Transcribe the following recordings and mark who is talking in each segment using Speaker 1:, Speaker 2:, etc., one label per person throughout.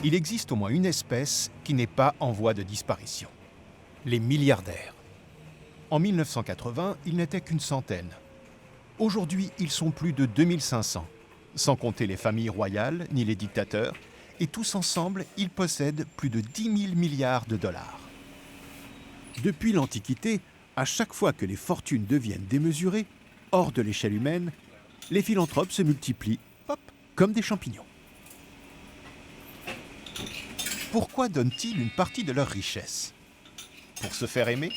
Speaker 1: Il existe au moins une espèce qui n'est pas en voie de disparition. Les milliardaires. En 1980, ils n'étaient qu'une centaine. Aujourd'hui, ils sont plus de 2500, sans compter les familles royales ni les dictateurs, et tous ensemble, ils possèdent plus de 10 000 milliards de dollars. Depuis l'Antiquité, à chaque fois que les fortunes deviennent démesurées, hors de l'échelle humaine, les philanthropes se multiplient, hop, comme des champignons. Pourquoi donnent-ils une partie de leur richesse? Pour se faire aimer?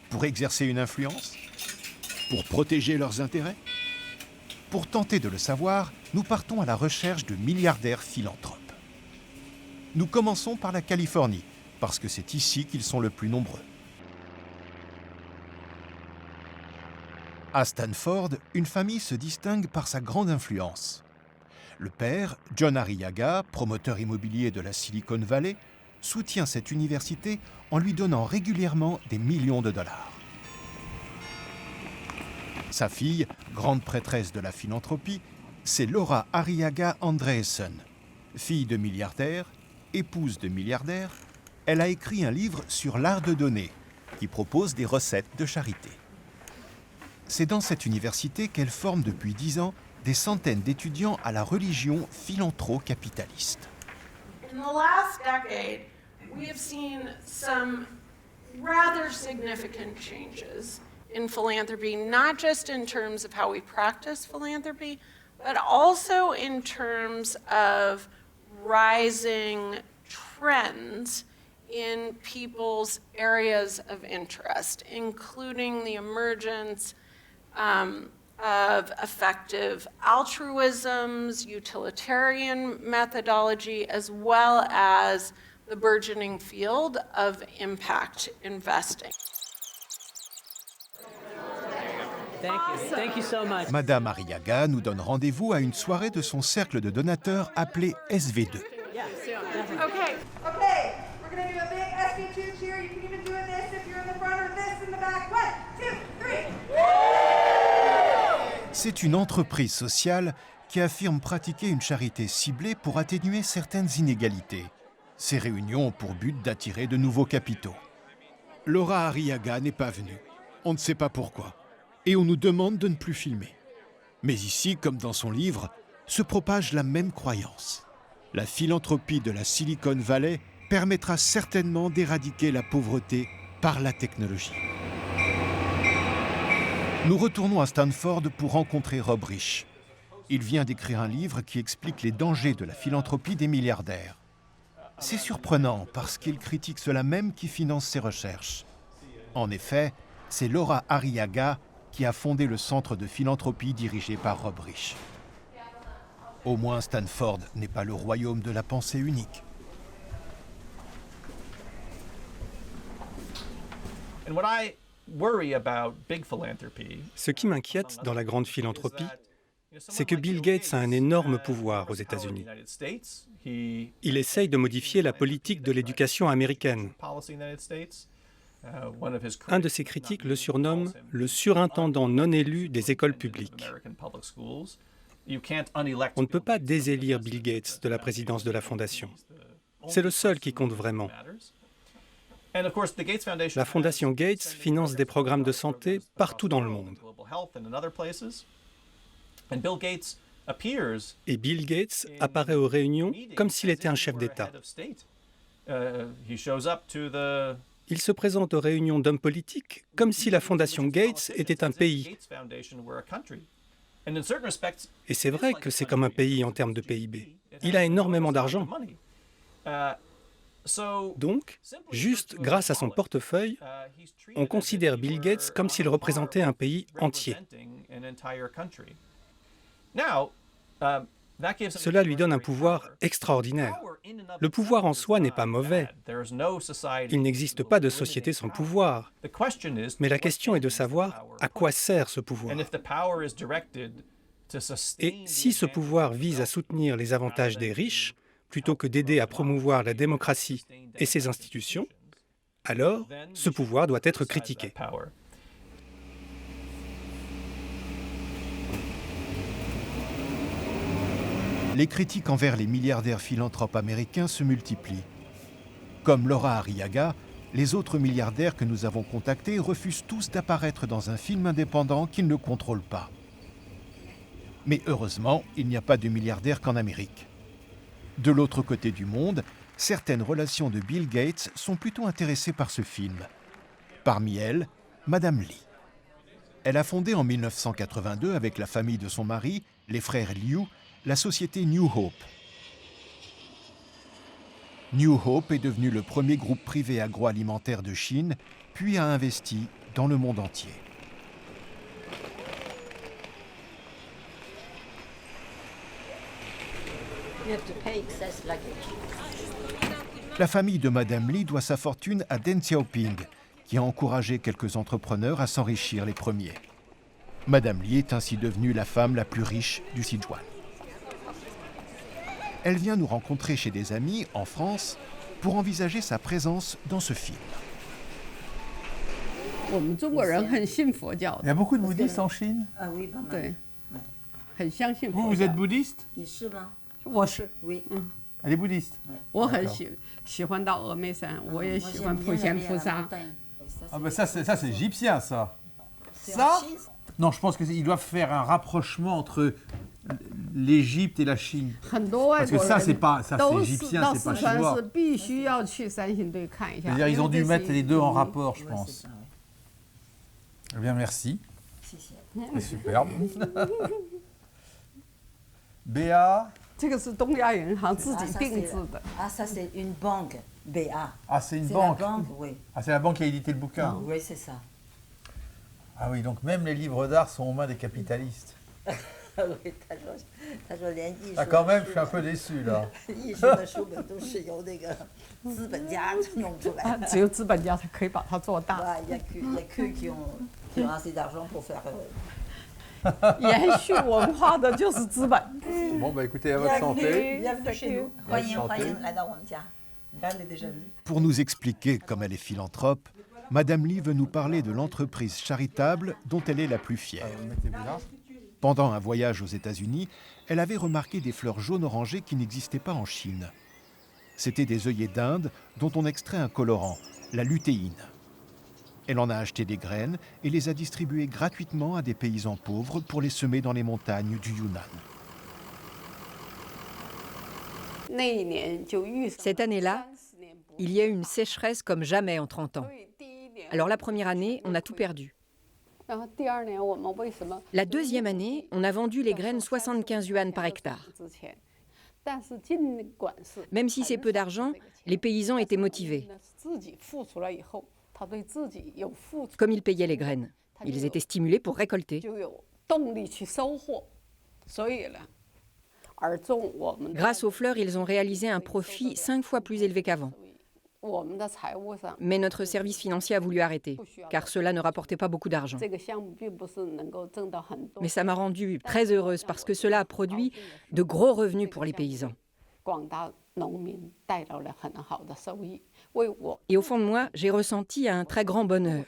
Speaker 1: Pour exercer une influence? Pour protéger leurs intérêts? Pour tenter de le savoir, nous partons à la recherche de milliardaires philanthropes. Nous commençons par la Californie, parce que c'est ici qu'ils sont le plus nombreux. À Stanford, une famille se distingue par sa grande influence. Le père, John Arriaga, promoteur immobilier de la Silicon Valley, soutient cette université en lui donnant régulièrement des millions de dollars. Sa fille, grande prêtresse de la philanthropie, c'est Laura Arriaga Andreessen. Fille de milliardaire, épouse de milliardaire, elle a écrit un livre sur l'art de donner, qui propose des recettes de charité. C'est dans cette université qu'elle forme depuis 10 ans des centaines d'étudiants à la religion philanthro-capitaliste.
Speaker 2: In the last decade, we have seen some rather significant changes in philanthropy, not just in terms of how we practice philanthropy, but also in terms of rising trends in people's areas of interest, including the emergence of effective altruisms, utilitarian methodology, as well as the burgeoning field of impact investing.
Speaker 3: Thank you so much.
Speaker 1: Madame Arriaga nous donne rendez-vous à une soirée de son cercle de donateurs appelé SV2.
Speaker 2: Okay.
Speaker 4: Okay, we're gonna do a big SB2 cheer. You can even do this if you're in the front or this in the back. 1, 2, 3.
Speaker 1: C'est une entreprise sociale qui affirme pratiquer une charité ciblée pour atténuer certaines inégalités. Ces réunions ont pour but d'attirer de nouveaux capitaux. Laura Arriaga n'est pas venue. On ne sait pas pourquoi. Et on nous demande de ne plus filmer. Mais ici, comme dans son livre, se propage la même croyance. La philanthropie de la Silicon Valley permettra certainement d'éradiquer la pauvreté par la technologie. Nous retournons à Stanford pour rencontrer Rob Reich. Il vient d'écrire un livre qui explique les dangers de la philanthropie des milliardaires. C'est surprenant parce qu'il critique ceux-là même qui financent ses recherches. En effet, c'est Laura Arriaga qui a fondé le centre de philanthropie dirigé par Rob Reich. Au moins, Stanford n'est pas le royaume de la pensée unique.
Speaker 5: Ce qui m'inquiète dans la grande philanthropie, c'est que Bill Gates a un énorme pouvoir aux États-Unis. Il essaye de modifier la politique de l'éducation américaine. Un de ses critiques le surnomme le surintendant non élu des écoles publiques. On ne peut pas désélire Bill Gates de la présidence de la Fondation. C'est le seul qui compte vraiment. La Fondation Gates finance des programmes de santé partout dans le monde. Et Bill Gates apparaît aux réunions comme s'il était un chef d'État. Il se présente aux réunions d'hommes politiques comme si la Fondation Gates était un pays. Et c'est vrai que c'est comme un pays en termes de PIB. Il a énormément d'argent. Donc, juste grâce à son portefeuille, on considère Bill Gates comme s'il représentait un pays entier. Cela lui donne un pouvoir extraordinaire. Le pouvoir en soi n'est pas mauvais. Il n'existe pas de société sans pouvoir. Mais la question est de savoir à quoi sert ce pouvoir. Et si ce pouvoir vise à soutenir les avantages des riches, plutôt que d'aider à promouvoir la démocratie et ses institutions, alors ce pouvoir doit être critiqué.
Speaker 1: Les critiques envers les milliardaires philanthropes américains se multiplient. Comme Laura Arriaga, les autres milliardaires que nous avons contactés refusent tous d'apparaître dans un film indépendant qu'ils ne contrôlent pas. Mais heureusement, il n'y a pas de milliardaires qu'en Amérique. De l'autre côté du monde, certaines relations de Bill Gates sont plutôt intéressées par ce film. Parmi elles, Madame Lee. Elle a fondé en 1982 avec la famille de son mari, les frères Liu, la société New Hope. New Hope est devenu le premier groupe privé agroalimentaire de Chine, puis a investi dans le monde entier. La famille de Madame Lee doit sa fortune à Deng Xiaoping, qui a encouragé quelques entrepreneurs à s'enrichir les premiers. Madame Lee est ainsi devenue la femme la plus riche du Sichuan. Elle vient nous rencontrer chez des amis, en France, pour envisager sa présence dans ce film.
Speaker 6: Il
Speaker 7: y a beaucoup de bouddhistes en Chine?
Speaker 6: Ah oui, pas mal.
Speaker 7: Vous êtes bouddhiste?
Speaker 6: Oui.
Speaker 7: Elle est bouddhiste? Ah ben ça c'est égyptien ça. Ça? Non, je pense qu'ils doivent faire un rapprochement entre l'Égypte et la Chine. Parce que ça c'est égyptien, c'est pas chinois. C'est-à-dire ils ont dû mettre les deux en rapport, je pense. Eh bien merci. C'est superbe. Béa?
Speaker 6: Ah, ça c'est une banque, BA.
Speaker 7: Ah, c'est une
Speaker 6: C'est
Speaker 7: banque?
Speaker 6: la banque, oui.
Speaker 7: Ah, c'est la banque qui a édité le bouquin?
Speaker 6: Oui, c'est ça.
Speaker 7: Ah oui, donc même les livres d'art sont aux mains des capitalistes.
Speaker 6: Oui,
Speaker 7: Ah quand même, je suis un peu déçu là.
Speaker 6: Il n'y a qu'eux qui ont assez d'argent pour faire...
Speaker 7: Bon bah écoutez, à votre santé.
Speaker 6: Bienvenue chez nous.
Speaker 1: Pour nous expliquer comme elle est philanthrope, Madame Lee veut nous parler de l'entreprise charitable dont elle est la plus fière.
Speaker 7: Mettez-vous là.
Speaker 1: Pendant un voyage aux États-Unis, elle avait remarqué des fleurs jaune orangées qui n'existaient pas en Chine. C'étaient des œillets d'Inde dont on extrait un colorant, la lutéine. Elle en a acheté des graines et les a distribuées gratuitement à des paysans pauvres pour les semer dans les montagnes du Yunnan.
Speaker 8: Cette année-là, il y a eu une sécheresse comme jamais en 30 ans. Alors la première année, on a tout perdu. La deuxième année, on a vendu les graines 75 yuan par hectare. Même si c'est peu d'argent, les paysans étaient motivés. Comme ils payaient les graines, ils étaient stimulés pour récolter. Grâce aux fleurs, ils ont réalisé un profit 5 fois plus élevé qu'avant. Mais notre service financier a voulu arrêter, car cela ne rapportait pas beaucoup d'argent. Mais ça m'a rendue très heureuse parce que cela a produit de gros revenus pour les paysans. Et au fond de moi, j'ai ressenti un très grand bonheur.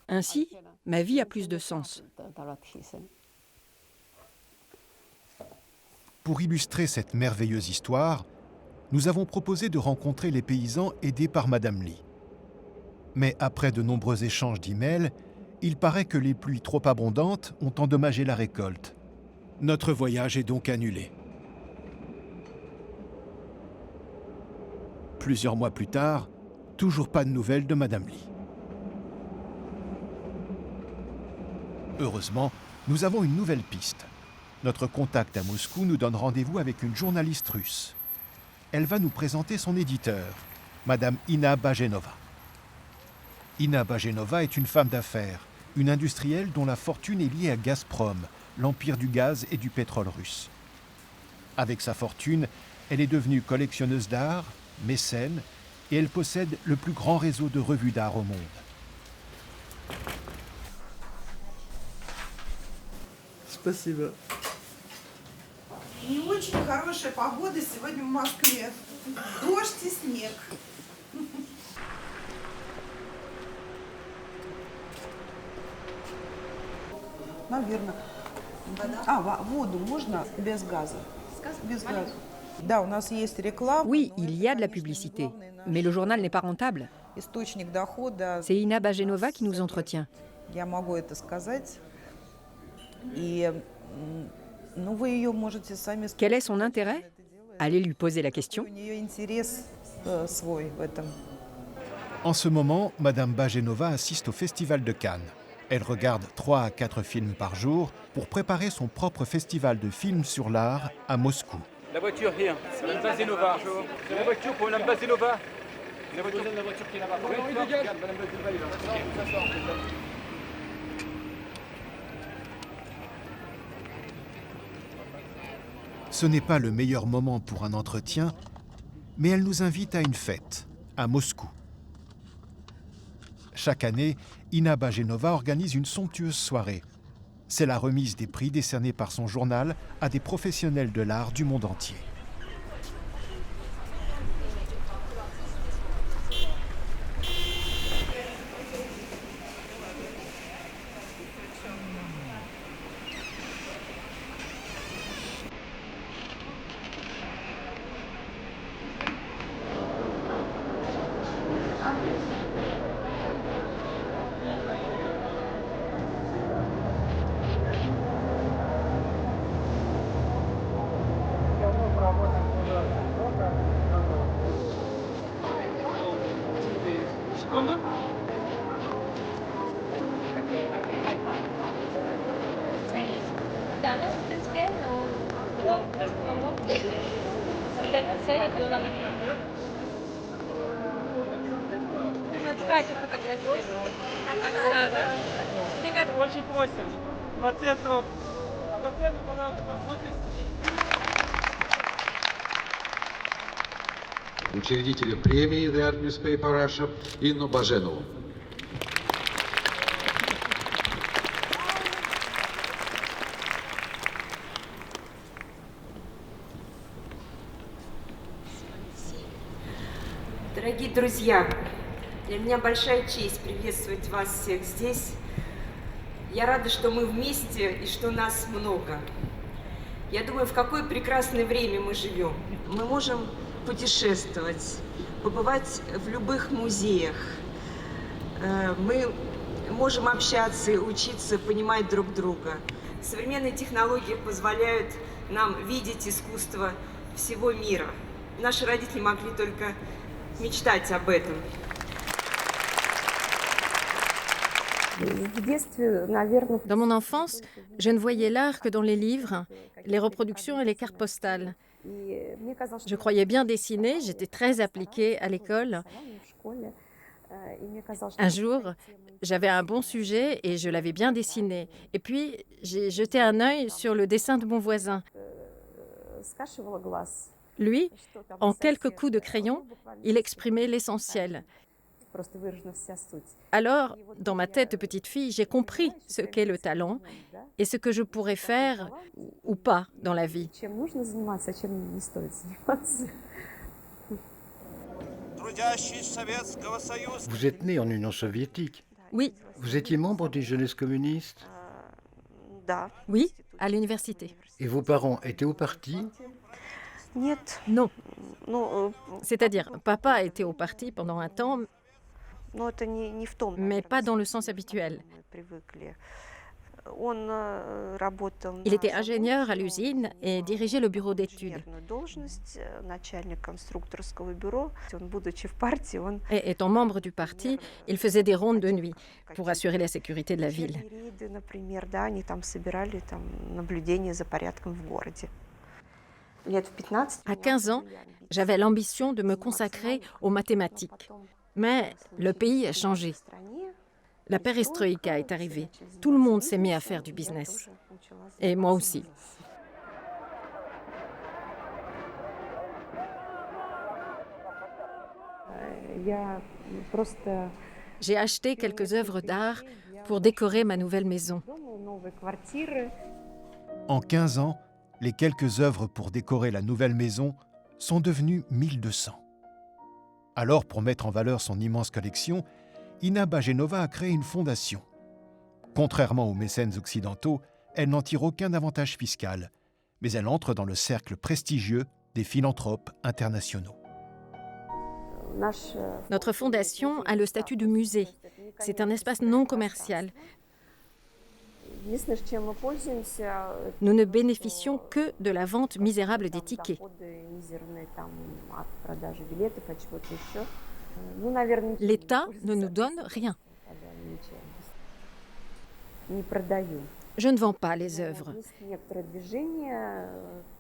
Speaker 8: Ainsi, ma vie a plus de sens.
Speaker 1: Pour illustrer cette merveilleuse histoire, nous avons proposé de rencontrer les paysans aidés par Madame Lee. Mais après de nombreux échanges d'emails, il paraît que les pluies trop abondantes ont endommagé la récolte. Notre voyage est donc annulé. Plusieurs mois plus tard, toujours pas de nouvelles de Madame Lee. Heureusement, nous avons une nouvelle piste. Notre contact à Moscou nous donne rendez-vous avec une journaliste russe. Elle va nous présenter son éditeur, Madame Inna Bajenova. Inna Bajenova est une femme d'affaires, une industrielle dont la fortune est liée à Gazprom, l'empire du gaz et du pétrole russe. Avec sa fortune, elle est devenue collectionneuse d'art, mécène, et elle possède le plus grand réseau de revues d'art au monde.
Speaker 9: Спасибо.
Speaker 4: Не очень хорошая погода сегодня в Москве. Дождь и снег.
Speaker 10: Наверное. Воду можно без газа? Без газа. Да, у нас есть реклама.
Speaker 8: Oui, il y a de la publicité, mais le journal n'est pas rentable.
Speaker 10: Источник дохода.
Speaker 8: C'est Ina Bajenova qui nous entretient.
Speaker 10: Я могу это сказать. И вы ее можете сами.
Speaker 8: Quel est son intérêt? Allez lui poser la question.
Speaker 10: У нее интерес свой в этом.
Speaker 1: En ce moment, Madame Bajenova assiste au Festival de Cannes. Elle regarde 3 à 4 films par jour pour préparer son propre festival de films sur l'art à Moscou.
Speaker 11: La voiture, here. Madame Bajenova. C'est la voiture pour Madame Bajenova. La voiture qui est là-bas. Oui, dégage. Madame Bajenova, il va.
Speaker 1: Ce n'est pas le meilleur moment pour un entretien, mais elle nous invite à une fête, à Moscou. Chaque année, Ina Bajenova organise une somptueuse soirée. C'est la remise des prix décernés par son journal à des professionnels de l'art du monde entier.
Speaker 11: Очень просим.
Speaker 12: Учредителя премии The Art Newspaper Russia Инну Баженову.
Speaker 13: Дорогие друзья, для меня большая честь приветствовать вас всех здесь. Я рада, что мы вместе и что нас много. Я думаю, в какое прекрасное время мы живем. Мы можем путешествовать, побывать в любых музеях. Мы можем общаться и учиться понимать друг друга. Современные технологии позволяют нам видеть искусство всего мира. Наши родители могли только мечтать об этом.
Speaker 14: Dans mon enfance, je ne voyais l'art que dans les livres, les reproductions et les cartes postales. Je croyais bien dessiner, j'étais très appliquée à l'école. Un jour, j'avais un bon sujet et je l'avais bien dessiné. Et puis, j'ai jeté un œil sur le dessin de mon voisin. Lui, en quelques coups de crayon, il exprimait l'essentiel. Alors, dans ma tête de petite fille, j'ai compris ce qu'est le talent et ce que je pourrais faire ou pas dans la vie.
Speaker 15: Vous êtes né en Union soviétique?
Speaker 14: Oui.
Speaker 15: Vous étiez membre d'une jeunesse communiste?
Speaker 14: Oui, à l'université.
Speaker 15: Et vos parents étaient au parti?
Speaker 14: Non. C'est-à-dire, papa était au parti pendant un temps, mais pas dans le sens habituel. Il était ingénieur à l'usine et dirigeait le bureau d'études. Et étant membre du parti, il faisait des rondes de nuit pour assurer la sécurité de la ville. À 15 ans, j'avais l'ambition de me consacrer aux mathématiques. Mais le pays a changé. La perestroïka est arrivée. Tout le monde s'est mis à faire du business. Et moi aussi. J'ai acheté quelques œuvres d'art pour décorer ma nouvelle maison.
Speaker 1: En 15 ans, les quelques œuvres pour décorer la nouvelle maison sont devenues 1200. Alors, pour mettre en valeur son immense collection, Ina Bajenova a créé une fondation. Contrairement aux mécènes occidentaux, elle n'en tire aucun avantage fiscal, mais elle entre dans le cercle prestigieux des philanthropes internationaux.
Speaker 14: Notre fondation a le statut de musée. C'est un espace non commercial. Nous ne bénéficions que de la vente misérable des tickets. L'État ne nous donne rien. Je ne vends pas les œuvres.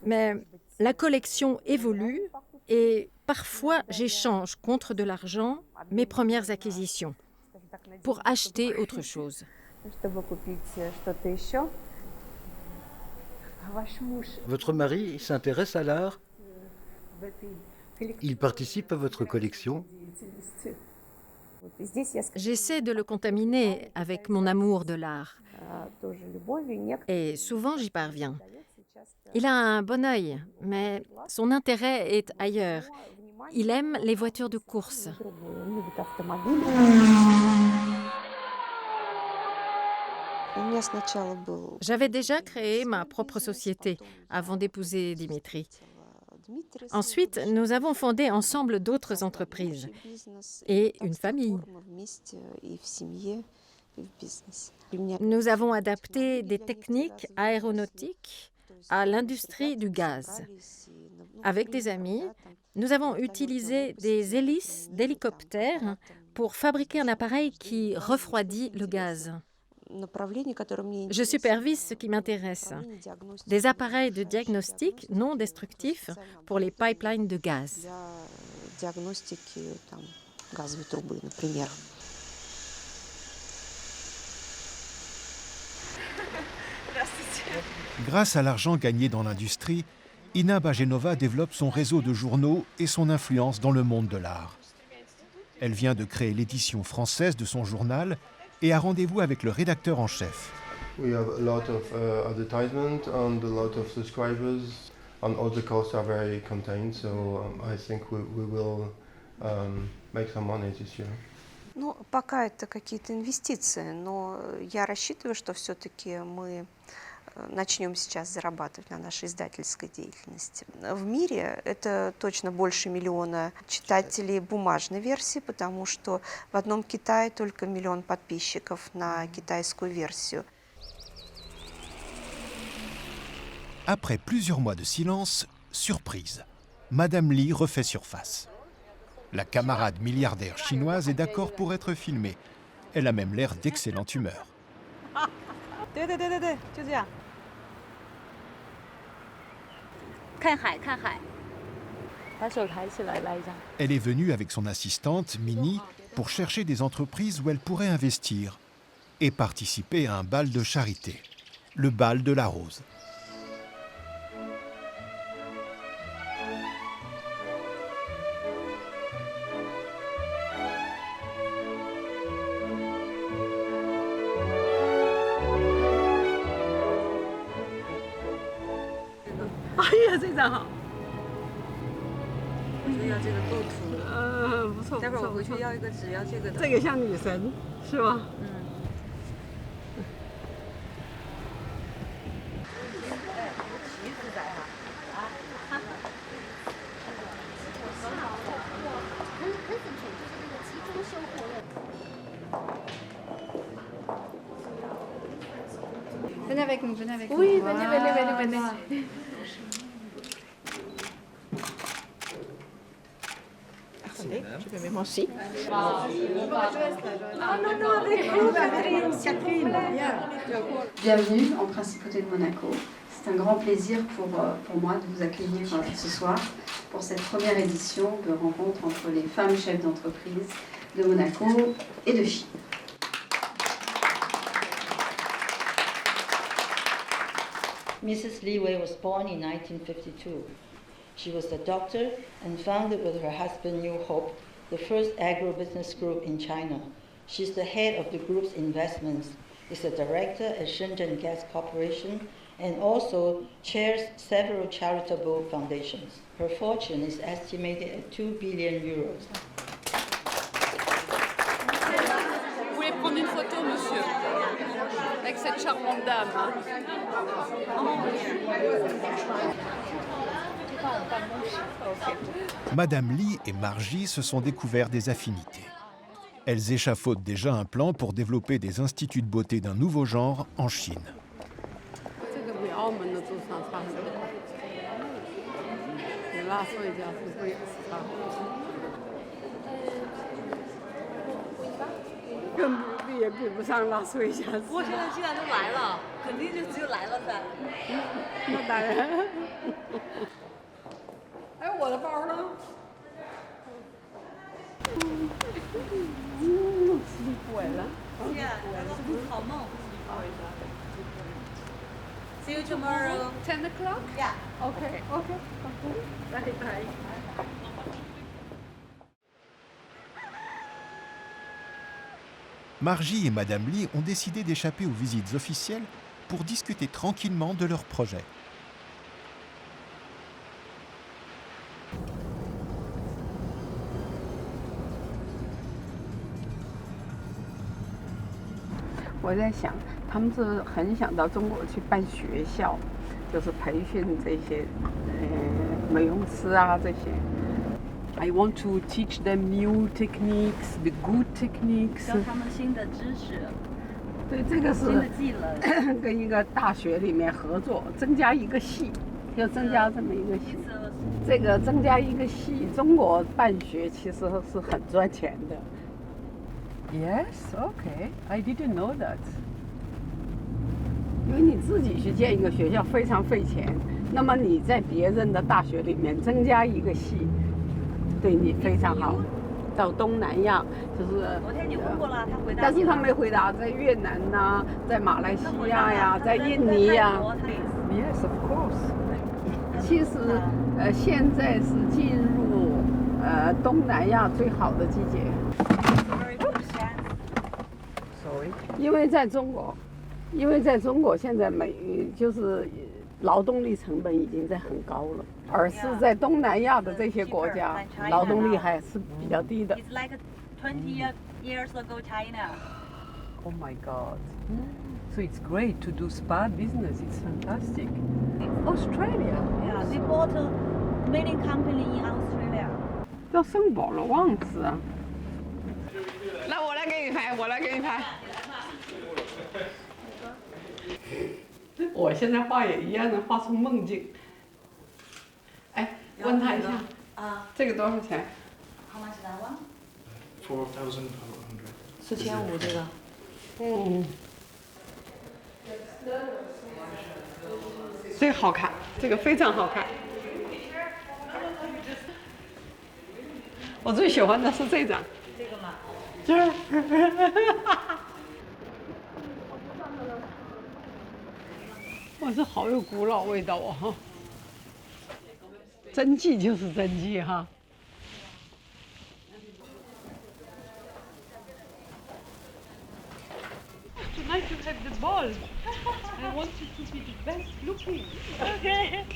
Speaker 14: Mais la collection évolue et parfois j'échange contre de l'argent mes premières acquisitions pour acheter autre chose.
Speaker 15: Votre mari s'intéresse à l'art? Il participe à votre collection?
Speaker 14: J'essaie de le contaminer avec mon amour de l'art. Et souvent j'y parviens. Il a un bon œil, mais son intérêt est ailleurs. Il aime les voitures de course. J'avais déjà créé ma propre société avant d'épouser Dimitri. Ensuite, nous avons fondé ensemble d'autres entreprises et une famille. Nous avons adapté des techniques aéronautiques à l'industrie du gaz. Avec des amis, nous avons utilisé des hélices d'hélicoptères pour fabriquer un appareil qui refroidit le gaz. Je supervise ce qui m'intéresse, des appareils de diagnostic non destructifs pour les pipelines de gaz.
Speaker 1: Grâce à l'argent gagné dans l'industrie, Ina Bajenova développe son réseau de journaux et son influence dans le monde de l'art. Elle vient de créer l'édition française de son journal et a rendez-vous avec le rédacteur en chef.
Speaker 16: We have a lot of advertisement and a lot of subscribers, and all the costs are very contained, so I think we will make some money this year.
Speaker 13: Ну, пока это какие-то инвестиции, но я рассчитываю, что все-таки мы начнем сейчас зарабатывать на нашей издательской деятельности. В мире это точно больше 1 миллиона читателей бумажной версии, потому что в одном Китае только 1 миллион подписчиков на китайскую версию.
Speaker 1: Après plusieurs mois de silence, surprise, Madame Li refait surface. La camarade milliardaire chinoise est d'accord pour être filmée. Elle a même l'air d'excellente humeur. Elle est venue avec son assistante, Minnie, pour chercher des entreprises où elle pourrait investir et participer à un bal de charité, le bal de la rose.
Speaker 4: Venez avec nous, venez avec nous.
Speaker 2: Oui, venez. Attendez, je vais mettre moi aussi.
Speaker 17: Bienvenue en Principauté de Monaco. C'est un grand plaisir pour moi de vous accueillir ce soir pour cette première édition de rencontre entre les femmes chefs d'entreprise de Monaco et de Chine.
Speaker 18: Mrs. Li Wei was born in 1952. She was a doctor and founded with her husband New Hope the first agribusiness group in China. She's the head of the group's investments, is a director at Shenzhen Gas Corporation, and also chairs several charitable foundations. Her fortune is estimated at 2 billion euros.
Speaker 19: Vous voulez prendre une photo, monsieur?
Speaker 1: Madame Li et Margie se sont découvert des affinités. Elles échafaudent déjà un plan pour développer des instituts de beauté d'un nouveau genre en Chine.
Speaker 13: See you tomorrow.
Speaker 2: 10 o'clock?
Speaker 13: Yeah.
Speaker 2: Okay. Bye bye.
Speaker 1: Margie et Madame Li ont décidé d'échapper aux visites officielles pour discuter tranquillement de leur projet.
Speaker 10: Je在想，他们是很想到中国去办学校，就是培训这些美容师啊这些。I want to teach them new techniques, the good techniques.
Speaker 18: 教他们新的知识。
Speaker 10: 对，这个是
Speaker 18: 新的技能。
Speaker 10: 跟一个大学里面合作，增加一个系，就增加这么一个系。这个增加一个系，中国办学其实是很赚钱的。Yes, okay. I didn't know that. 因为你自己去建一个学校非常费钱，那么你在别人的大学里面增加一个系，对你非常好。到东南亚就是，
Speaker 18: 昨天你问过了，他回答。
Speaker 10: 但是他没回答，在越南呐、在马来西亚呀，在印尼呀。Yes, of course. 其实现在是进入东南亚最好的季节。因为在中国现在就是劳动力成本已经在很高了，而是在东南亚的这些国家，劳动力还是比较低的。
Speaker 18: It's like 20 years ago China.
Speaker 10: Oh my God! So it's great to do spa business. It's fantastic. Australia.
Speaker 18: Yeah, they bought a many company in Australia.
Speaker 10: 要圣保罗旺斯啊！来，我来给你拍，我现在画也一样的，画出梦境。哎，问他一下，这个多少钱
Speaker 18: ？How much that one?
Speaker 6: 4,500这个。
Speaker 10: 这个好看，这个非常好看。我最喜欢的是这张。
Speaker 18: 这个吗？
Speaker 10: 哇，这好有古老味道啊！真迹就是真迹哈。Tonight you have the ball. I want you to be the best looking. Okay.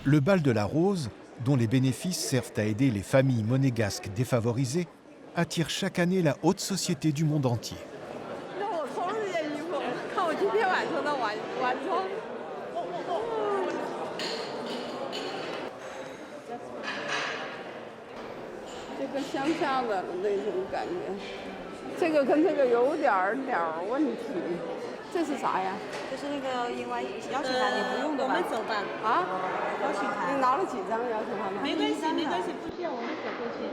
Speaker 1: Le bal de la rose, dont les bénéfices servent à aider les familles monégasques défavorisées, attire chaque année la haute société du monde entier.
Speaker 10: 这个乡下的那种感觉，这个跟这个有点问题。这是啥呀？
Speaker 6: 这是那个因为邀请函，你不用的吧？
Speaker 18: 我们走吧。
Speaker 10: 啊？
Speaker 6: 邀请函。
Speaker 10: 你拿了几张邀请函呢？
Speaker 18: 没关系，不需要，我们走过去。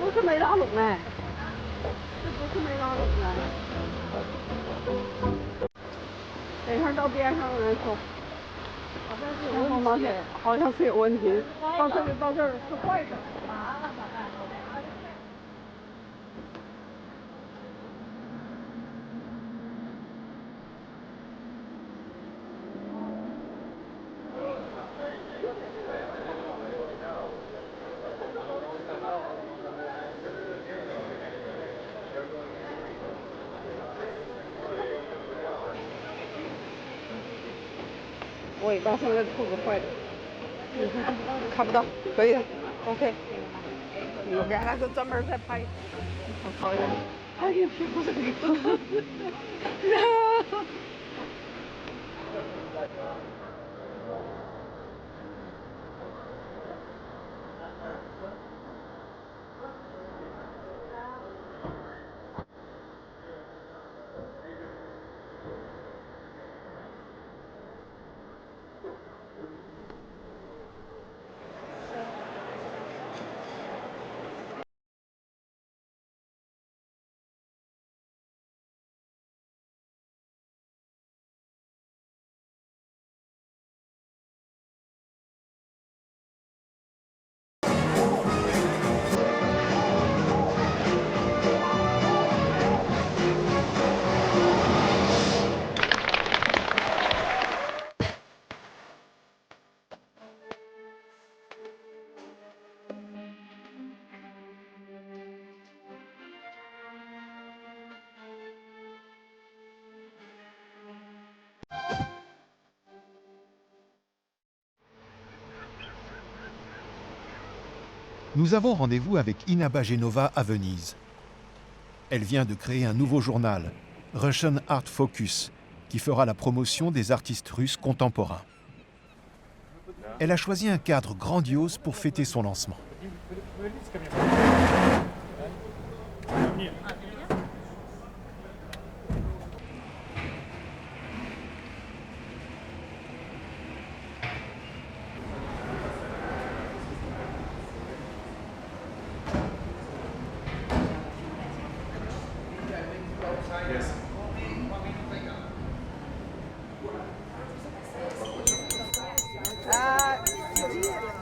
Speaker 10: 不是没拉拢哎，这不是没拉拢哎。等一下到边上来说，好像是有问题，好像是有问题。到这儿是坏的。我到现在兔子坏的，看不到，可以的 ，OK。我给他就专门再拍，好一点。哎呀，屁股这个。
Speaker 1: Nous avons rendez-vous avec Ina Bajenova à Venise. Elle vient de créer un nouveau journal, Russian Art Focus, qui fera la promotion des artistes russes contemporains. Elle a choisi un cadre grandiose pour fêter son lancement.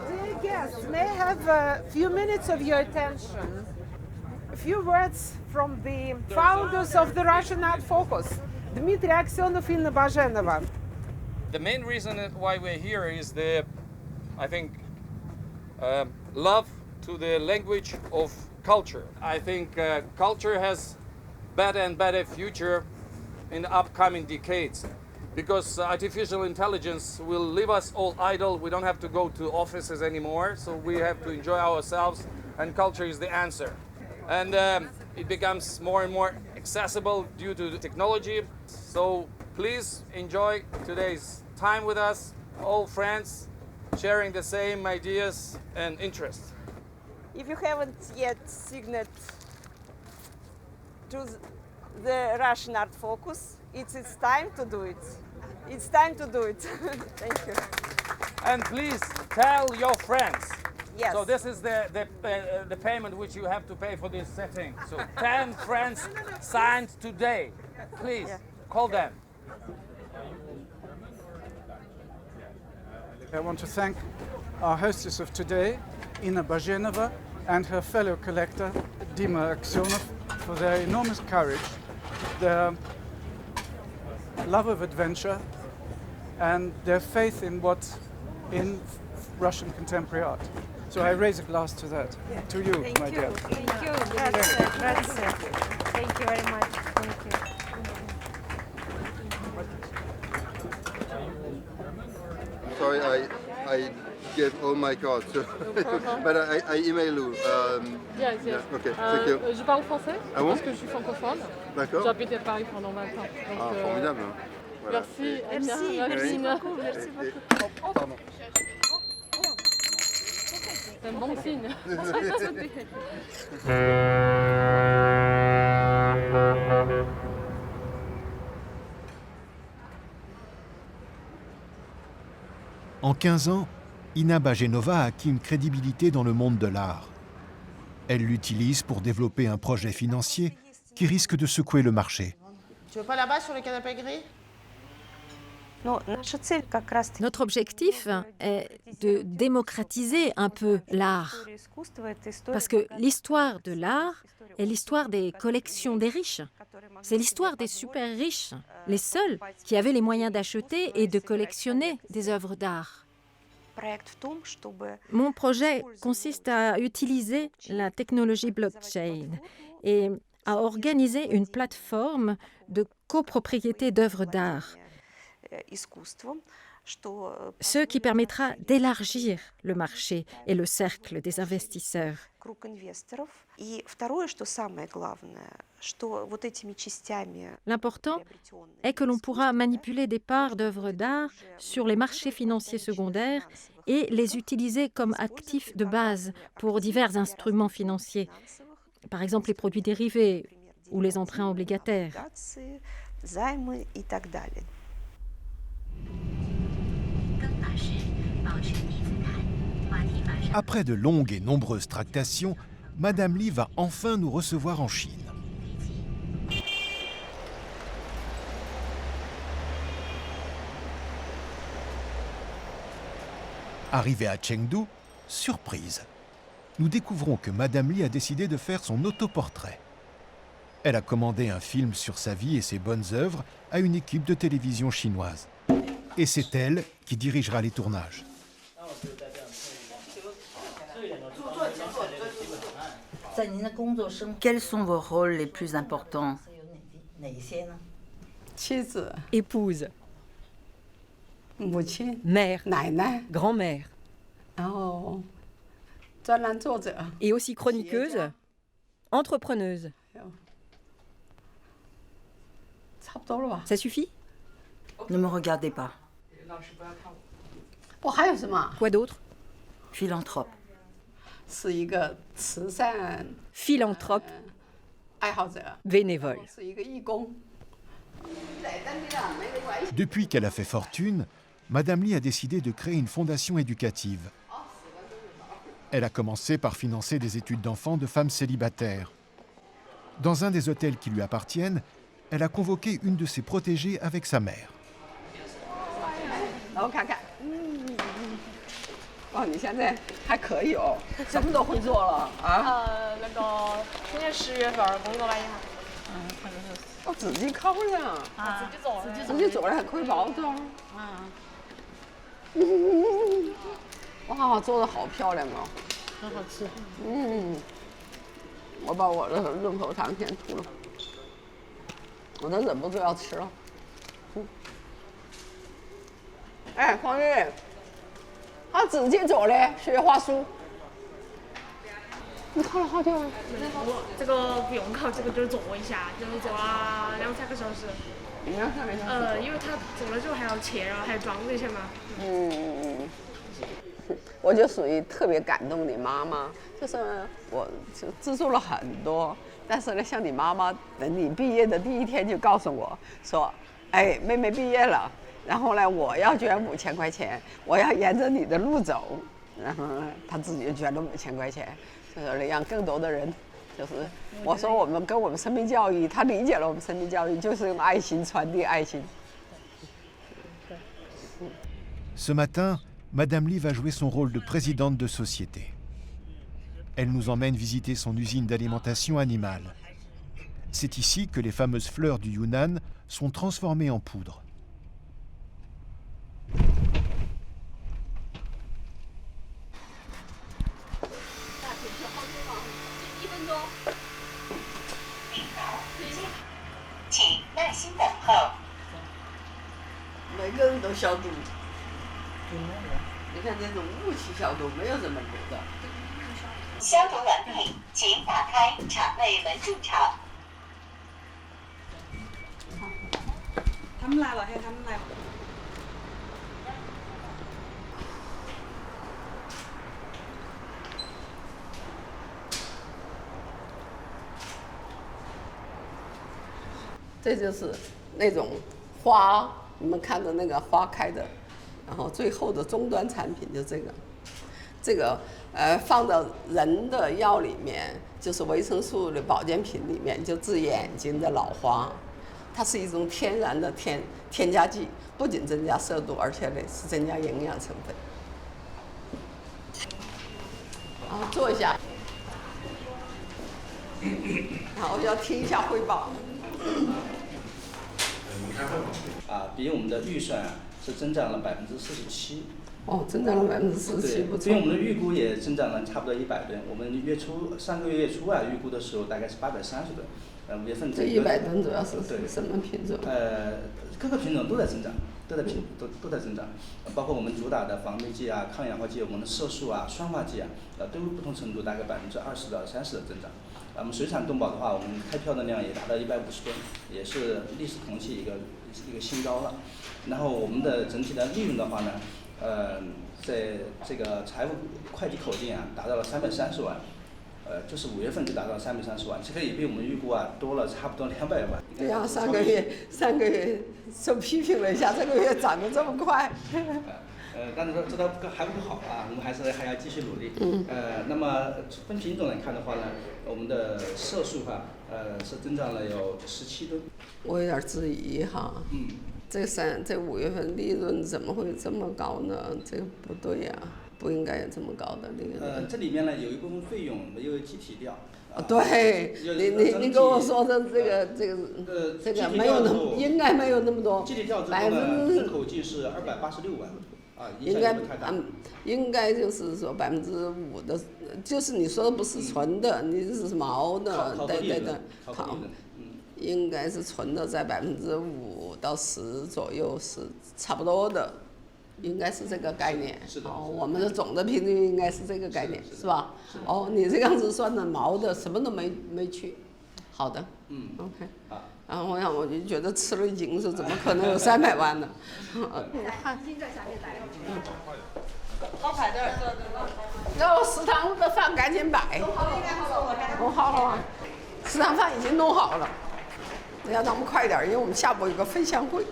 Speaker 10: Dear guests, may I have a few minutes of your attention? A few words from the founders of the Russian Art Focus, Dmitry Aksionov and Inna Bajenova.
Speaker 11: The main reason why we're here is I think, love to the language of culture. I think culture has better and better future in the upcoming decades, because artificial intelligence will leave us all idle. We don't have to go to offices anymore, so we have to enjoy ourselves, and culture is the answer. And it becomes more and more accessible due to the technology. So please enjoy today's time with us, all friends sharing the same ideas and interests.
Speaker 13: If you haven't yet signed to the Russian Art Focus, it's time to do it. It's time to do it. Thank you.
Speaker 11: And please tell your friends.
Speaker 13: Yes.
Speaker 11: So this is the payment which you have to pay for this setting. So 10 friends signed today. Please call them.
Speaker 9: I want to thank our hostess of today, Inna Bajenova, and her fellow collector, Dima Aksionov, for their enormous courage, their love of adventure, and their faith in Russian contemporary art. So I raise a glass to that, to you, my dear.
Speaker 13: Thank you. Grazie. Grazie. Thank you very much. Thank you.
Speaker 16: Sorry, I gave all my cards, so but I email you.
Speaker 2: Yes, yes.
Speaker 16: Yeah, okay, thank you.
Speaker 2: Je parle français
Speaker 16: Ah bon?
Speaker 2: parce que je suis francophone.
Speaker 16: D'accord.
Speaker 2: J'ai habité à Paris pendant 20 ans. Donc,
Speaker 16: formidable. Voilà.
Speaker 2: Merci,
Speaker 13: Merci,
Speaker 2: Anna.
Speaker 13: merci
Speaker 2: Nina.
Speaker 13: beaucoup, merci beaucoup.
Speaker 16: Pardon.
Speaker 2: C'est un bon signe.
Speaker 1: En 15 ans, Inna Bajenova a acquis une crédibilité dans le monde de l'art. Elle l'utilise pour développer un projet financier qui risque de secouer le marché.
Speaker 13: Tu veux pas là-bas sur le canapé gris?
Speaker 14: Notre objectif est de démocratiser un peu l'art. Parce que l'histoire de l'art est l'histoire des collections des riches. C'est l'histoire des super riches, les seuls qui avaient les moyens d'acheter et de collectionner des œuvres d'art. Mon projet consiste à utiliser la technologie blockchain et à organiser une plateforme de copropriété d'œuvres d'art. ce qui permettra d'élargir le marché et le cercle des investisseurs. L'important est que l'on pourra manipuler des parts d'œuvres d'art sur les marchés financiers secondaires et les utiliser comme actifs de base pour divers instruments financiers, par exemple les produits dérivés ou les emprunts obligataires.
Speaker 1: Après de longues et nombreuses tractations, Madame Li va enfin nous recevoir en Chine. Arrivée à Chengdu, surprise. Nous découvrons que Madame Li a décidé de faire son autoportrait. Elle a commandé un film sur sa vie et ses bonnes œuvres à une équipe de télévision chinoise. Et c'est elle qui dirigera les tournages.
Speaker 6: Quels sont vos rôles les plus importants?
Speaker 8: Épouse, mère, grand-mère, et aussi chroniqueuse, entrepreneuse. Ça suffit?
Speaker 6: Ne me regardez pas.
Speaker 8: Quoi d'autre?
Speaker 6: Philanthrope.
Speaker 8: Philanthrope, bénévole.
Speaker 1: Depuis qu'elle a fait fortune, Madame Li a décidé de créer une fondation éducative. Elle a commencé par financer des études d'enfants de femmes célibataires. Dans un des hôtels qui lui appartiennent, elle a convoqué une de ses protégées avec sa mère.
Speaker 10: 我就属于特别感动的妈妈，就是我就资助了很多，但是呢，像你妈妈，等你毕业的第一天就告诉我说，哎，妹妹毕业了，然后呢，我要捐5000块钱，我要沿着你的路走，然后呢，她自己就捐了5000块钱，就是让更多的人，就是我说我们跟我们生命教育，她理解了我们生命教育，就是用爱心传递爱心。
Speaker 1: Ce matin, Madame Li va jouer son rôle de présidente de société. Elle nous emmène visiter son usine d'alimentation animale. C'est ici que les fameuses fleurs du Yunnan sont transformées en poudre.
Speaker 10: 这就是那种花，你们看的那个花开的，然后最后的终端产品就这个，这个放到人的药里面，就是维生素的保健品里面，就治眼睛的老花，它是一种天然的添加剂，不仅增加色度，而且呢是增加营养成分。然后坐一下，然后要听一下汇报。
Speaker 3: 比我们的预算是增长了47%。
Speaker 10: 哦，增长了47%，不错。
Speaker 3: 比我们的预估也增长了差不多100吨。我们上个月初预估的时候大概是830吨，5月份
Speaker 10: 这100吨主要是什么品种？
Speaker 3: 各个品种都在增长。都在增长，包括我们主打的防霉剂啊、抗氧化剂、我们的色素啊、酸化剂啊，都有不同程度大概20%到30%的增长。我们水产动保的话，我们开票的量也达到150吨，也是历史同期一个新高了。然后我们的整体的利润的话呢，在这个财务会计口径啊，达到了330万。就是5月份就达到了330万，这个也比我们预估啊多了差不多200万。
Speaker 10: 对呀，上个月受批评了一下，这个月涨得这么快。
Speaker 3: 但是说这都还不够好啊，我们还要继续努力。那么分品种来看的话呢，我们的色素哈，是增长了有17吨。
Speaker 10: 我有点质疑哈。这5月份利润怎么会这么高呢？这个不对呀。不应该有这么高的利润。
Speaker 3: 这里面呢有一部分费用没有计提掉。
Speaker 10: 对，你跟我说的这个没有那么应该没有那么多。
Speaker 3: 计提掉之后呢，人口净是286万，
Speaker 10: 应该就是说5%的，就是你说的不是纯的，你这是毛的，对，好，应该是纯的在5%到10%左右是差不多的。应该是这个概念，我们的总的平均应该是这个概念，是吧？你这样子算的毛的什么都没去，好的，OK。然后我就觉得吃了一惊，说怎么可能有300万呢？
Speaker 6: 好排队，
Speaker 10: 让我食堂的饭赶紧摆。弄好了，食堂饭已经弄好了，要让我们快点，因为我们下午有个分享会。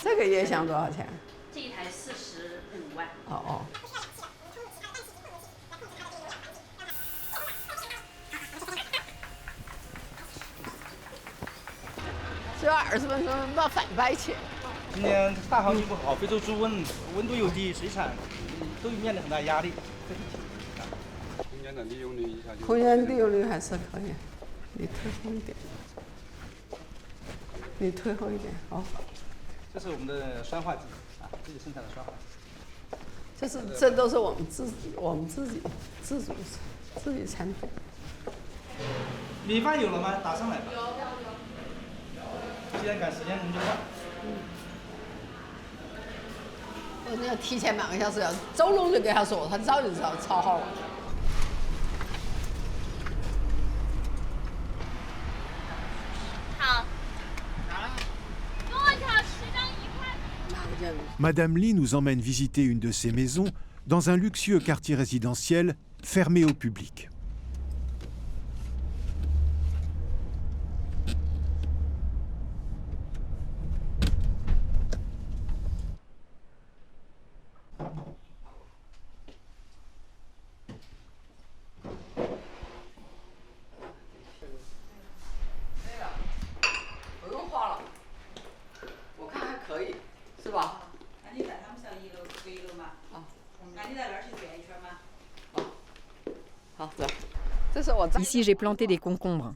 Speaker 10: 这个椰香多少钱？
Speaker 19: 这一台45万。
Speaker 10: 只要20分钟到300钱。
Speaker 3: 今年大行情不好，非洲猪瘟，温度又低，水产都面临很大压力。
Speaker 9: 空间的利用率一下就。
Speaker 10: 空间利用率还是可以，你退后一点。你退后一点，
Speaker 3: 这是我们的酸化剂啊，自己生产的酸化剂。
Speaker 10: 这都是我们自己产品。
Speaker 3: 米饭有了吗？打上来吧。有。既然赶时间，我们就换。
Speaker 10: 我那要提前半个小时，要周龙就给他说，他早就知道炒好了。
Speaker 19: 好。
Speaker 1: Madame Li nous emmène visiter une de ses maisons dans un luxueux quartier résidentiel fermé au public.
Speaker 8: Ici, j'ai planté des concombres.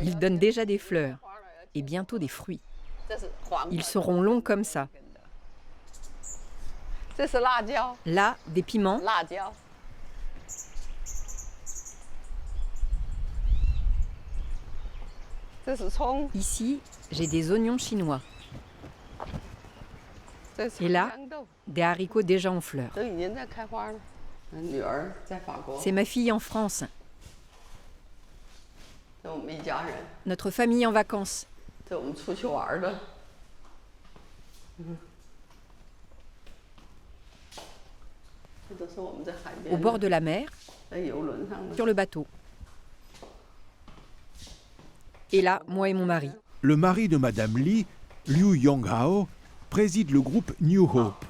Speaker 8: Ils donnent déjà des fleurs et bientôt des fruits. Ils seront longs comme ça. Là, des piments. Ici, j'ai des oignons chinois. Et là, des haricots déjà en fleurs. C'est ma fille en France. Notre famille en vacances. Au bord de la mer, sur le bateau. Et là, moi et mon mari.
Speaker 1: Le mari de Madame Li, Liu Yonghao, préside le groupe New Hope,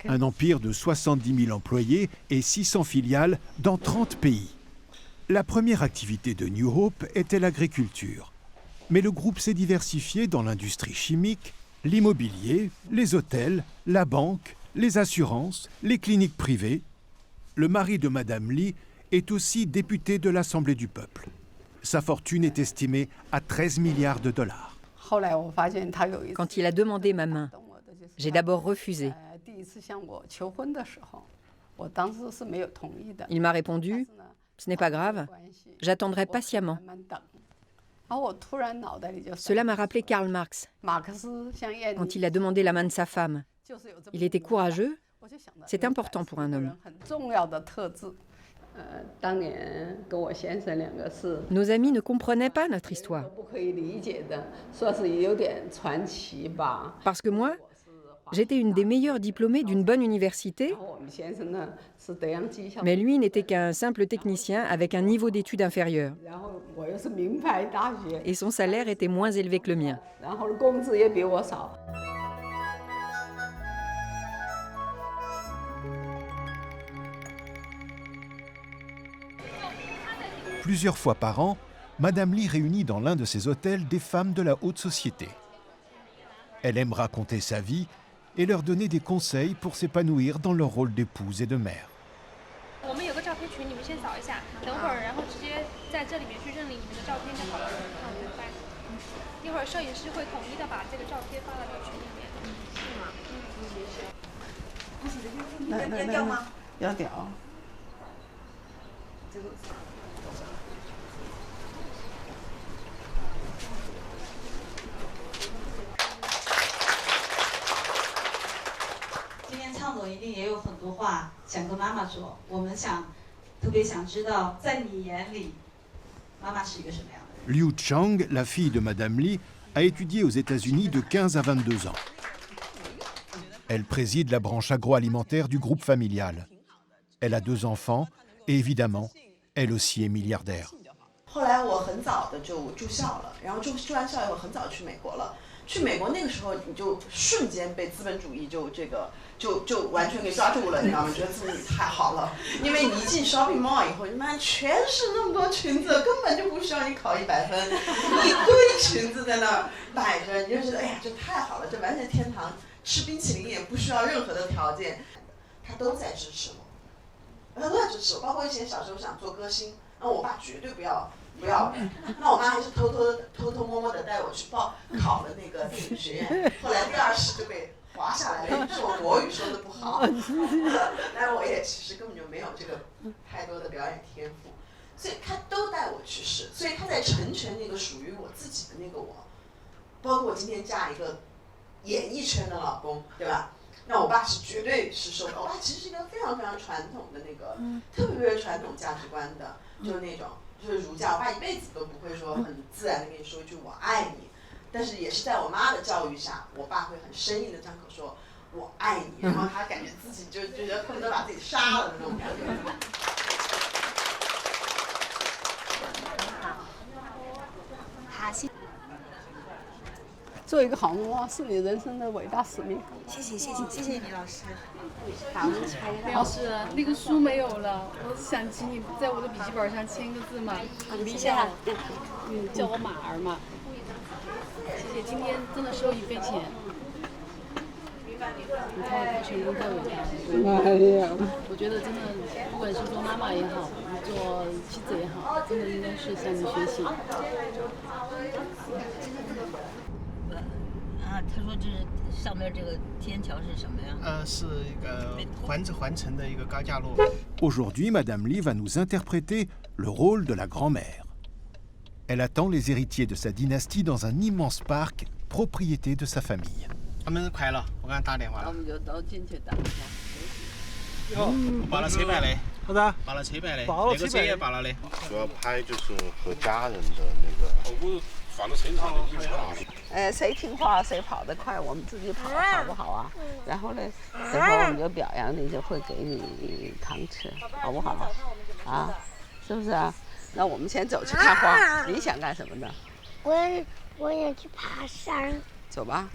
Speaker 1: un empire de 70 000 employés et 600 filiales dans 30 pays. La première activité de New Hope était l'agriculture. Mais le groupe s'est diversifié dans l'industrie chimique, l'immobilier, les hôtels, la banque, les assurances, les cliniques privées. Le mari de Madame Li est aussi député de l'Assemblée du peuple. Sa fortune est estimée à 13 milliards de dollars.
Speaker 8: Quand il a demandé ma main, j'ai d'abord refusé. Il m'a répondu Ce n'est pas grave, j'attendrai patiemment. Cela m'a rappelé Karl Marx, quand il a demandé la main de sa femme. Il était courageux, c'est important pour un homme. Nos amis ne comprenaient pas notre histoire. Parce que moi, j'étais une des meilleures diplômées d'une bonne université, mais lui n'était qu'un simple technicien avec un niveau d'études inférieur. Et son salaire était moins élevé que le mien.
Speaker 1: Plusieurs fois par an, Madame Lee réunit dans l'un de ses hôtels des femmes de la haute société. Elle aime raconter sa vie et leur donner des conseils pour s'épanouir dans leur rôle d'épouse et de mère. Liu Chang, la fille de Madame Lee, a étudié aux États-Unis de 15 à 22 ans. Elle préside la branche agroalimentaire du groupe familial. Elle a 2 enfants et évidemment, elle aussi est milliardaire.
Speaker 20: 后来我很早的就住校了，然后住完校以后很早去美国了。去美国那个时候，你就瞬间被资本主义就完全给抓住了，你知道吗？觉得资本主义太好了，因为你一进 shopping mall 以后，你妈全是那么多裙子，根本就不需要你考100分，一堆裙子在那儿摆着，你就觉得哎呀，这太好了，这完全天堂。吃冰淇淋也不需要任何的条件，他都在支持我，他都在支持我。包括以前小时候想做歌星，然后我爸绝对不要。那我妈还是偷偷摸摸的带我去考了那个电影学院，后来第2试就被划下来了，说我国语说的不好，但是我也其实根本就没有这个太多的表演天赋，所以他都带我去试，所以他在成全那个属于我自己的那个我，包括我今天嫁一个演艺圈的老公，对吧？那我爸是绝对是受到，我爸其实是一个非常非常传统的那个，特别传统价值观的，就是那种。就是儒家，我爸一辈子都不会说很自然的跟你说一句我爱你，但是也是在我妈的教育下，我爸会很生硬的张口说我爱你，然后他感觉自己就觉得恨不得把自己杀了的那种感觉。
Speaker 10: 好，谢谢。做一个好妈妈是你人生的伟大使命。
Speaker 20: 谢谢李老师。
Speaker 2: 李老师，那个书没有了，我想请你在我的笔记本上签个字嘛，鼓励一下，叫我马儿嘛。谢谢，今天真的受益匪浅。你看他成功在伟大。哎呀，我觉得真的，不管是做妈妈也好，做妻子也好，真的应该是向你学习。
Speaker 18: 他说这是上面这个天桥是什么呀？
Speaker 21: 是一个环城的一个高架路。
Speaker 1: Aujourd'hui, Madame Lee va nous interpréter le rôle de la grand-mère. Elle attend les héritiers de sa dynastie dans un immense parc, propriété de sa famille.
Speaker 21: 他们快了，我给他打电话了。
Speaker 10: 我们就都进去等一下。
Speaker 21: 我报了车牌嘞。
Speaker 7: 好的。
Speaker 21: 报了车牌嘞。
Speaker 7: 那
Speaker 21: 个车也报了的。
Speaker 22: 主要拍就是和家人的那个。我放到车上的。
Speaker 10: 谁听话谁跑得快，我们自己跑好不好啊？然后呢，等会儿我们就表扬你，就会给你糖吃，好不好？啊，是不是啊？那我们先走去看花，你想干什么呢？
Speaker 23: 我也去爬山。
Speaker 10: 走吧。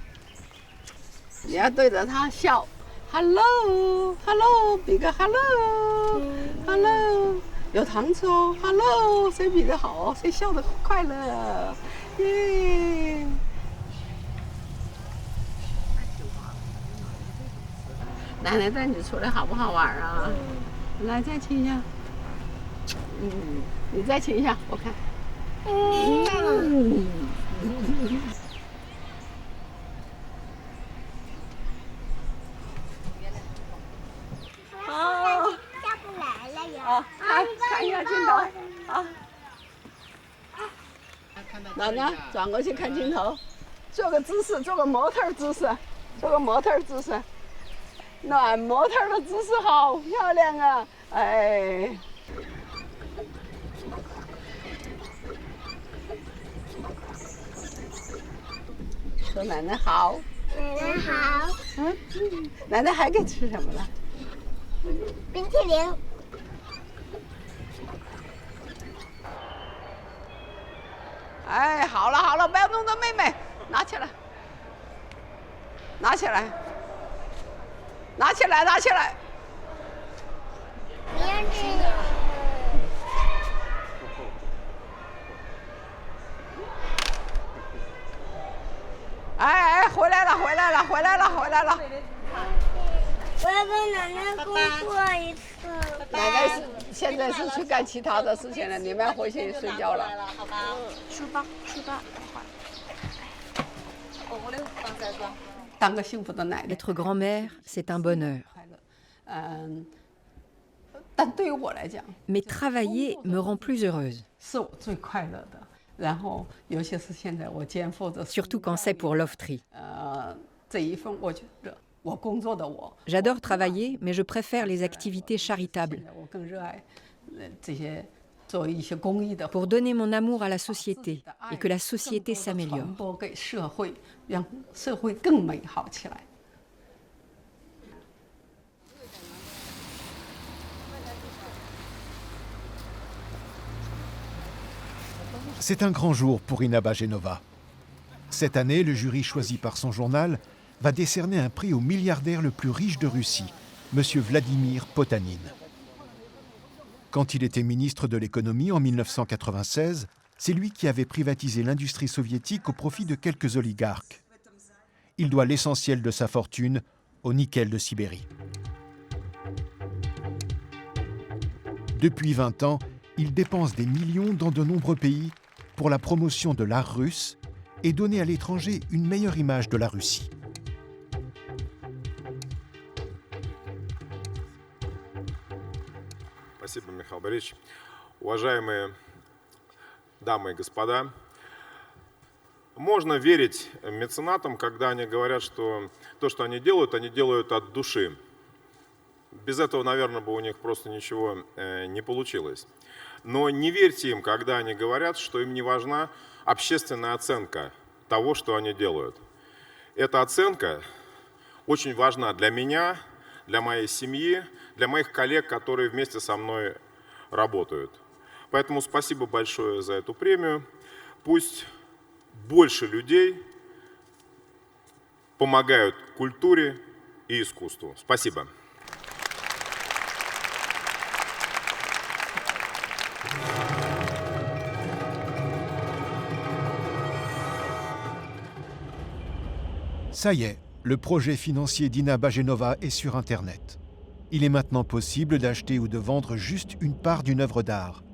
Speaker 10: 你要对着他笑 ，Hello Hello， 比个 Hello Hello， 有糖吃哦 ，Hello， 谁比得好，谁笑得快乐，耶！奶奶带你出来好不好玩啊？来，再亲一下。你再亲一下，我看。哦，下不来了呀！看一下镜头。好。奶奶转过去看镜头，做个姿势，做个模特姿势，做个模特姿势。暖模特的姿势好漂亮啊！哎。说奶奶好。
Speaker 23: 奶奶好。
Speaker 10: 奶奶还给吃什么了？
Speaker 23: 冰淇淋。
Speaker 10: 哎，好了好了，不要弄到妹妹，拿起来，拿起来，拿起来，拿起来。
Speaker 23: 别吃。
Speaker 10: 哎，回来了，回来了，回来了，回来了。
Speaker 23: 我要跟奶奶工作一次。
Speaker 10: 奶奶现在是去干其他的事情了，你们要回去睡觉了。
Speaker 23: 好吧。书包，书包。
Speaker 10: 当个幸福的奶奶。
Speaker 8: Être grand-mère, c'est un bonheur.
Speaker 10: 但对于我来讲
Speaker 8: Mais travailler me rend plus heureuse.
Speaker 10: 是我最快乐的。然后，尤其是现在我肩负着
Speaker 8: Surtout quand c'est pour l'Oftree.
Speaker 10: 这一份我觉得我工作的我
Speaker 8: J'adore travailler, mais je préfère les activités charitables.
Speaker 10: 我更热爱这些做一些公益的
Speaker 8: Pour donner mon amour à la société et que la société s'améliore.
Speaker 10: 传播给社会，让社会更美好起来。
Speaker 1: C'est un grand jour pour Inaba Genova. Cette année, le jury choisi par son journal va décerner un prix au milliardaire le plus riche de Russie, M. Vladimir Potanin. Quand il était ministre de l'économie en 1996, c'est lui qui avait privatisé l'industrie soviétique au profit de quelques oligarques. Il doit l'essentiel de sa fortune au nickel de Sibérie. Depuis 20 ans, il dépense des millions dans de nombreux pays pour la promotion de l'art russe et donner à l'étranger une meilleure image de la Russie.
Speaker 5: Спасибо, Михаил Борисович. Уважаемые дамы и господа, можно верить меценатам, когда они говорят, что то, что они делают от души. Без этого, наверное, бы у них просто ничего не получилось. Но не верьте им, когда они говорят, что им не важна общественная оценка того, что они делают. Эта оценка очень важна для меня, для моей семьи, для моих коллег, которые вместе со мной работают. Поэтому спасибо большое за эту премию. Пусть больше людей помогают культуре и искусству. Спасибо.
Speaker 1: Ça y est, le projet financier d'Inaba Genova est sur Internet. Il est maintenant possible d'acheter ou de vendre juste une part d'une œuvre d'art,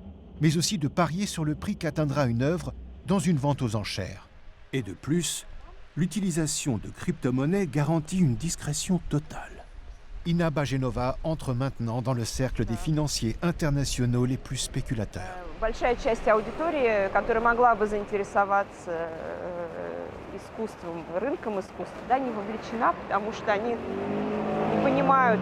Speaker 1: mais aussi de parier sur le prix qu'atteindra une œuvre dans une vente aux enchères. Et de plus, l'utilisation de crypto-monnaies garantit une discrétion totale. Inaba Genova entre maintenant dans le cercle des financiers internationaux les plus spéculateurs.
Speaker 12: Большая часть аудитории, которая могла бы заинтересоваться искусством, рынком искусства, да, не вовлечена, потому что они не понимают,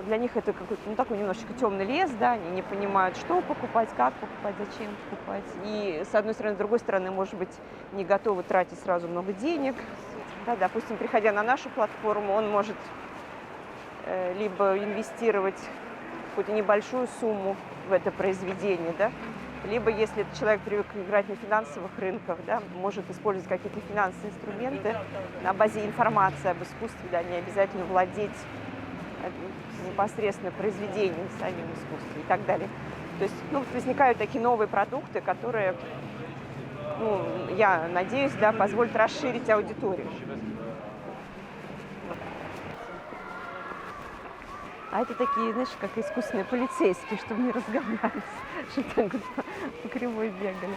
Speaker 12: для них это какой-то, ну, такой немножечко темный лес, да, они не понимают, что покупать, как покупать, зачем покупать. И с одной стороны, с другой стороны, может быть, не готовы тратить сразу много денег. Да, допустим, приходя на нашу платформу, он может либо инвестировать какую-то небольшую сумму в это произведение, да, либо, если этот человек привык играть на финансовых рынках, да, может использовать какие-то финансовые инструменты на базе информации об искусстве, да, не обязательно владеть непосредственно произведением, самим искусством и так далее. То есть, ну, возникают такие новые продукты, которые, ну, я надеюсь, да, позволят расширить аудиторию. А это такие, знаешь, как искусственные полицейские, чтобы не разговаривать, чтобы так вот по кривой бегали.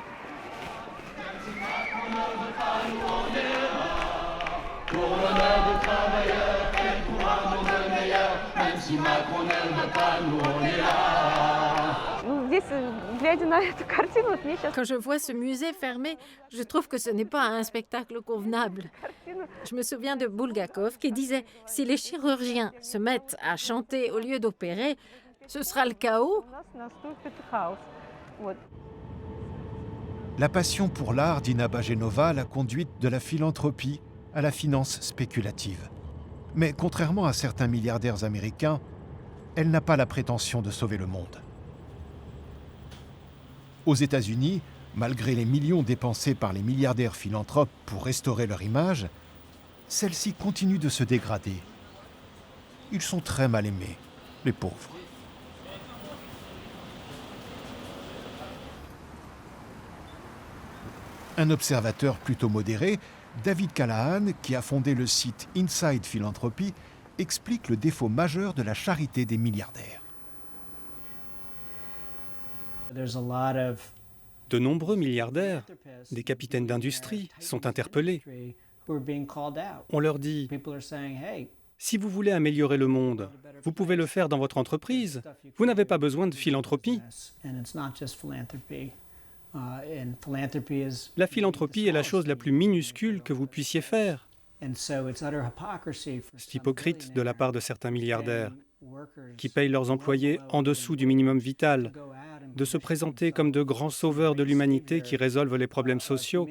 Speaker 15: Même si Macron ne veut pas nous, on est là.
Speaker 12: здесь, глядя на эту картину, вот мне сейчас...
Speaker 14: Quand je vois ce musée fermé, je trouve que ce n'est pas un spectacle convenable. Je me souviens de Bulgakov qui disait « Si les chirurgiens se mettent à chanter au lieu d'opérer, ce sera le chaos. »
Speaker 1: La passion pour l'art d'Ina Bajenova l'a conduite de la philanthropie à la finance spéculative. Mais contrairement à certains milliardaires américains, elle n'a pas la prétention de sauver le monde. Aux États-Unis, malgré les millions dépensés par les milliardaires philanthropes pour restaurer leur image, celle-ci continue de se dégrader. Ils sont très mal aimés, les pauvres. Un observateur plutôt modéré, David Callahan, qui a fondé le site Inside Philanthropy, explique le défaut majeur de la charité des milliardaires.
Speaker 4: De nombreux milliardaires, des capitaines d'industrie, sont interpellés. On leur dit « Si vous voulez améliorer le monde, vous pouvez le faire dans votre entreprise. Vous n'avez pas besoin de philanthropie. » La philanthropie est la chose la plus minuscule que vous puissiez faire. C'est hypocrite de la part de certains milliardaires qui payent leurs employés en dessous du minimum vital, de se présenter comme de grands sauveurs de l'humanité qui résolvent les problèmes sociaux,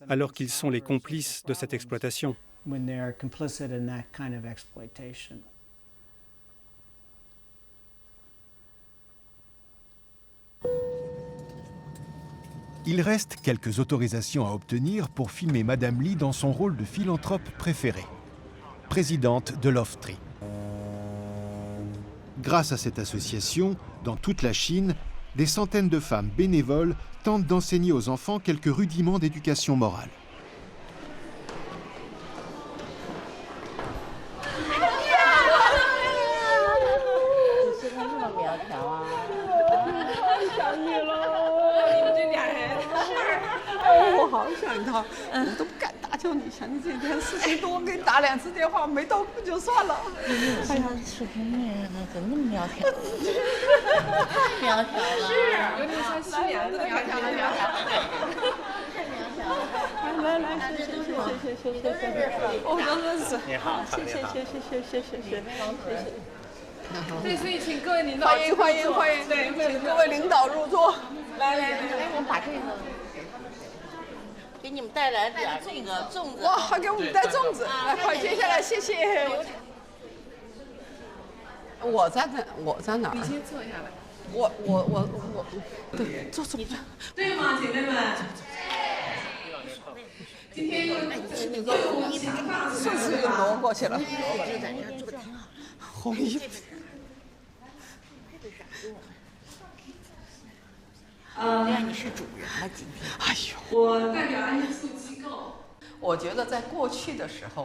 Speaker 4: alors qu'ils sont les complices de cette exploitation.
Speaker 1: Il reste quelques autorisations à obtenir pour filmer Madame Li dans son rôle de philanthrope préféré, présidente de Love Tree. Grâce à cette association, dans toute la Chine, des centaines de femmes bénévoles tentent d'enseigner aux enfants quelques rudiments d'éducation morale.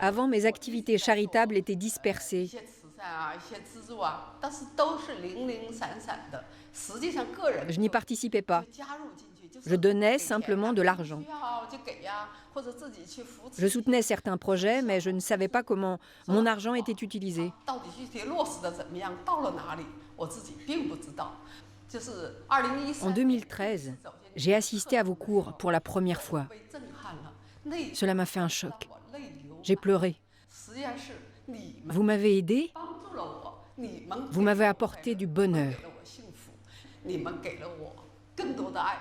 Speaker 8: Avant, mes activités charitables étaient dispersées. Je n'y participais pas. Je donnais simplement de l'argent. Je soutenais certains projets, mais je ne savais pas comment mon argent était utilisé. En 2013, j'ai assisté à vos cours pour la première fois. Cela m'a fait un choc. J'ai pleuré. Vous m'avez aidé. Vous m'avez apporté du bonheur.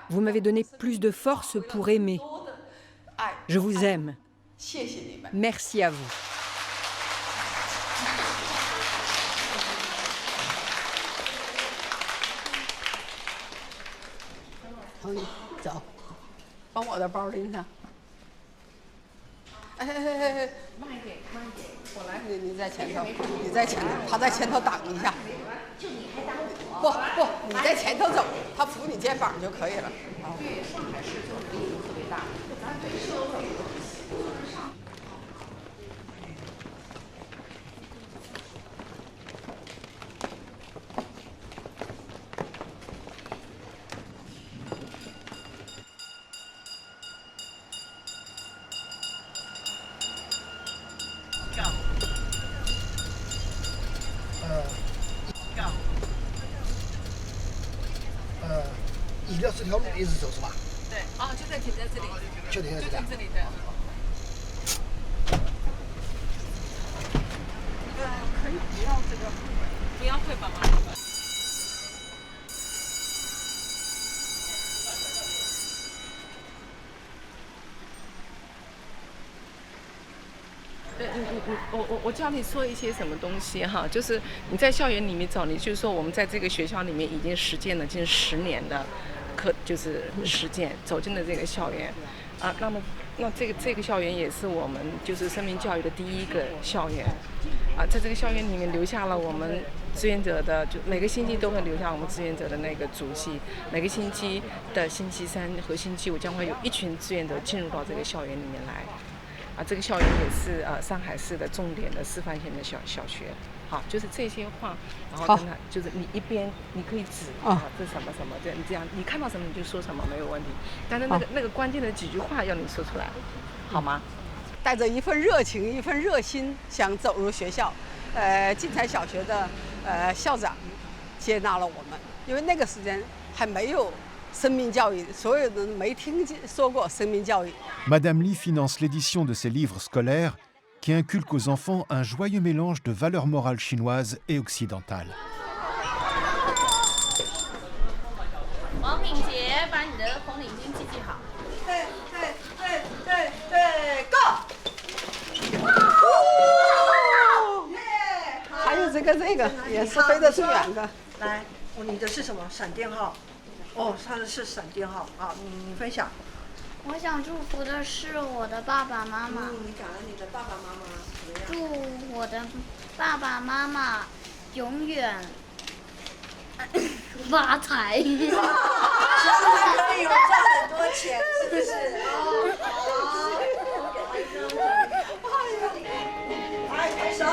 Speaker 8: Vous m'avez donné plus de force pour aimer. Je vous aime. Merci à vous.
Speaker 11: 一条这条路一直走是吧？
Speaker 2: 对，哦，就在停在这里，
Speaker 11: 就停在这里。
Speaker 2: 这里的。可以不要这个，不要绘本吗？
Speaker 15: 我教你说一些什么东西哈，就是你在校园里面走，你就是说我们在这个学校里面已经实践了近10年的就是实践走进了这个校园啊。那这个校园也是我们就是生命教育的第一个校园啊，在这个校园里面留下了我们志愿者的，就每个星期都会留下我们志愿者的那个足迹。每个星期的星期三和星期五将会有一群志愿者进入到这个校园里面来。啊，这个校园也是上海市的重点的示范性的小学，好，就是这些话，然后跟他就是你一边你可以指这什么什么，你这样你看到什么你就说什么没有问题，但是那个关键的几句话要你说出来，好吗？
Speaker 10: 带着一份热情、一份热心，想走入学校。晋才小学的校长接纳了我们，因为那个时间还没有。
Speaker 1: Madame Li finance l'édition de ces livres scolaires qui inculquent aux enfants un joyeux mélange de valeurs morales chinoises et occidentales.
Speaker 19: 王敏杰，把你的红领巾系好。
Speaker 10: 对 ，Go！ 还有这个也是飞得最远的。
Speaker 17: 来，你的是什么？闪电号。哦，他的是闪电号啊！你分享。
Speaker 23: 我想祝福的是我的爸爸妈妈。
Speaker 17: 你感恩你的爸爸妈妈。
Speaker 23: 祝我的爸爸妈妈永远发财。
Speaker 17: 将来可以赚很多钱，是不是？来，拍手。